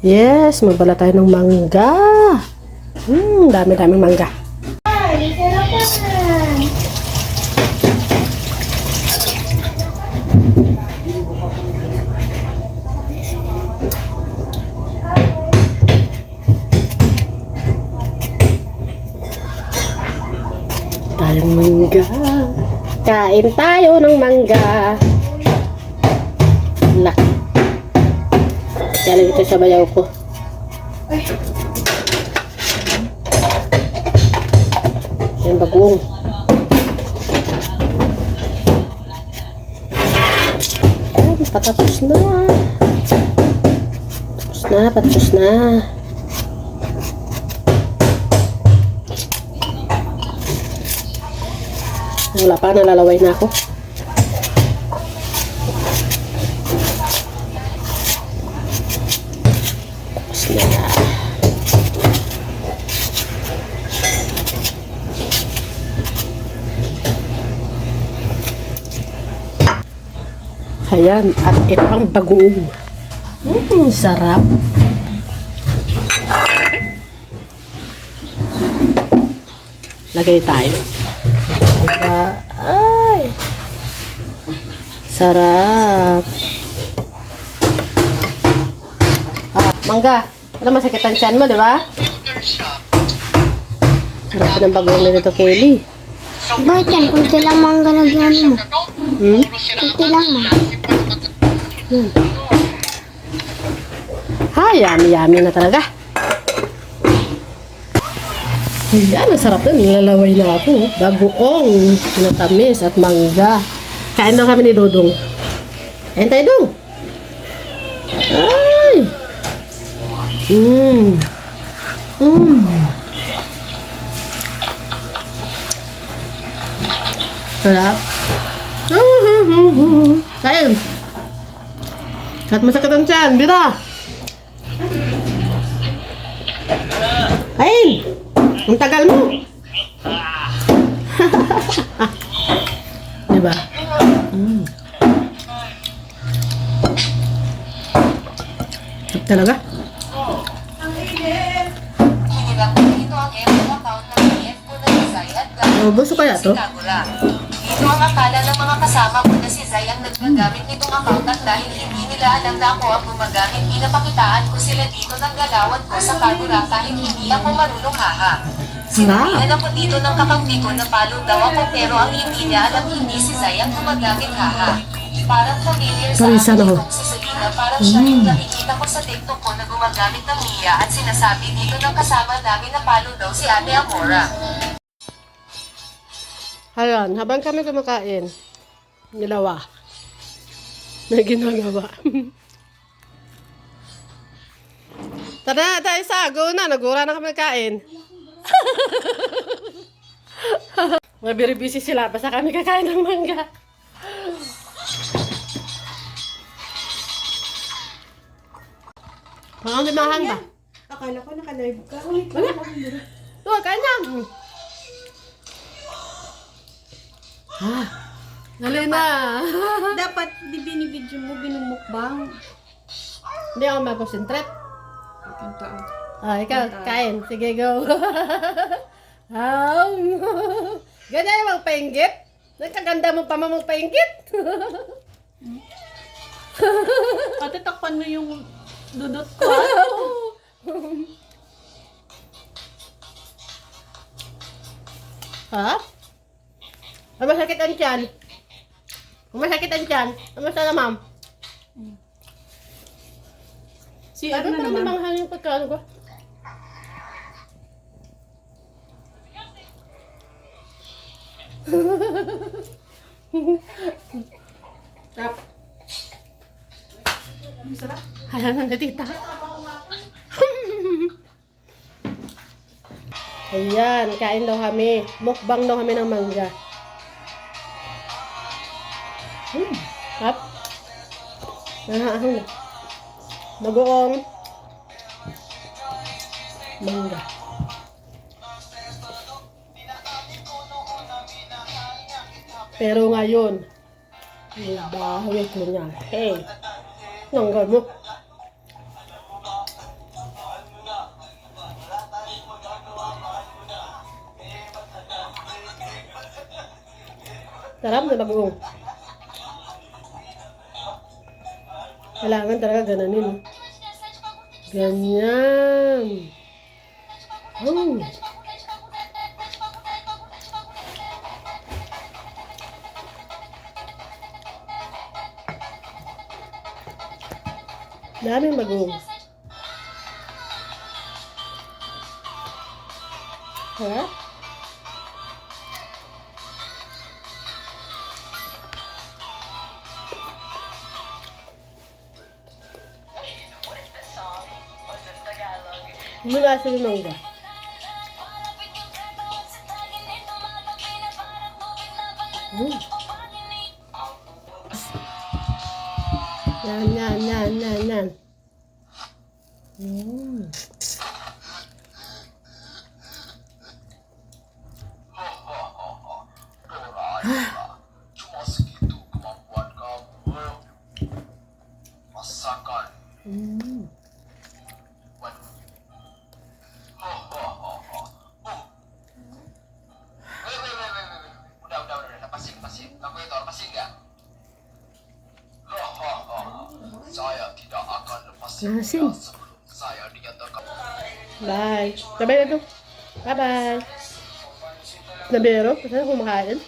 Yes, magbala tayo ng mangga. Dami-daming mangga. Ay, sarapan! Tayong mangga. Kain tayo ng mangga. Laki. Yan ito sa bayaw ko. Yan bagong. Yan, patapos na. Patapos na. Wala pa, nalalaway na ako. Tapos na. Ayan, at ito ang bagoong. Sarap. Lagay tayo. Ay! Sarap. Mangga. Ano masakit ang tiyan mo, di ba? Sarap ng bagoong na dito, Kelly. Bakit yan? Kunti lang mangga na gano'n mo. Kunti lang mo. Yummy na talaga. Ayan, ang sarap na. Nilalaway na ako. Bagoong, natamis at mangga. Kain na kami ni Dodong. Kain tayo, Dong. Ay! Sarap. Kain. Kahit masakit ang tiyan, bira. Kain. Ang tagal mo. Diba? Talaga? Oh, gusto kaya to? Ito ang akala ng mga kasama ko na si Zay ang naggagamit nitong account at dahil hindi nila alam na ako ang gumagamit, pinapakitaan ko sila dito ng galawan ko sa Kagura kahit hindi ako marunong haha. Sinabihan ako dito ng kakampi ko na palo daw ako pero ang hindi niya alam hindi si Zay ang gumagamit haha. Parang familiar sa akin itong si Selena, parang siya yung nakikita ko sa TikTok ko na gumagamit ng Mia at sinasabi dito ng kasama namin na palo daw si Ate Amora. Ayan, habang kami kumakain, nilawa. May ginagawa. Tara na tayo sa go na. Nagura na kami kain. Very busy sila. Basta kami kakain ng mangga. Parang limahan ba? Akala ko naka-live ka. Ulit Wala. Tuwa, kain na. Dali na. Dapat di binibidyo mo, binumukbang. Hindi ako mag-concentrate. Ito. Ikaw, kain. Sige, go. Ganyan yung magpainggit. Nagkaganda mo pa magpainggit. Pati takpan mo yung dudot ko. Ha? Ang masakit ang tiyan. Ang masakit ang tiyan. Ang masakit, ma'am. Si Sabi ano pa naman? naman mahal yung pagkaano ko. Tap. Masarap. Halang na tita. Ayan, kain daw kami. Mukbang daw kami ng mangga. Hap. Bagoong. Mangga. Pero ngayon, bahay ko niya. Hey, nanggal mo. Sarap na bagoong. Kailangan talaga gananin. Oh. Ganyan. Oh. Daming bagoong. Ha? Mula sa mangga. Yan. Cuma segitu kemampuan kamu. Masakan. Waduh. Wait. Udah. Lepasin. Kamu itu lepasin nggak? Saya tidak akan lepasin Lepasin. dia sebelum saya dinyatakan. Bye. Sabay na to. Bye-bye. Nabero? Kasi kumakain?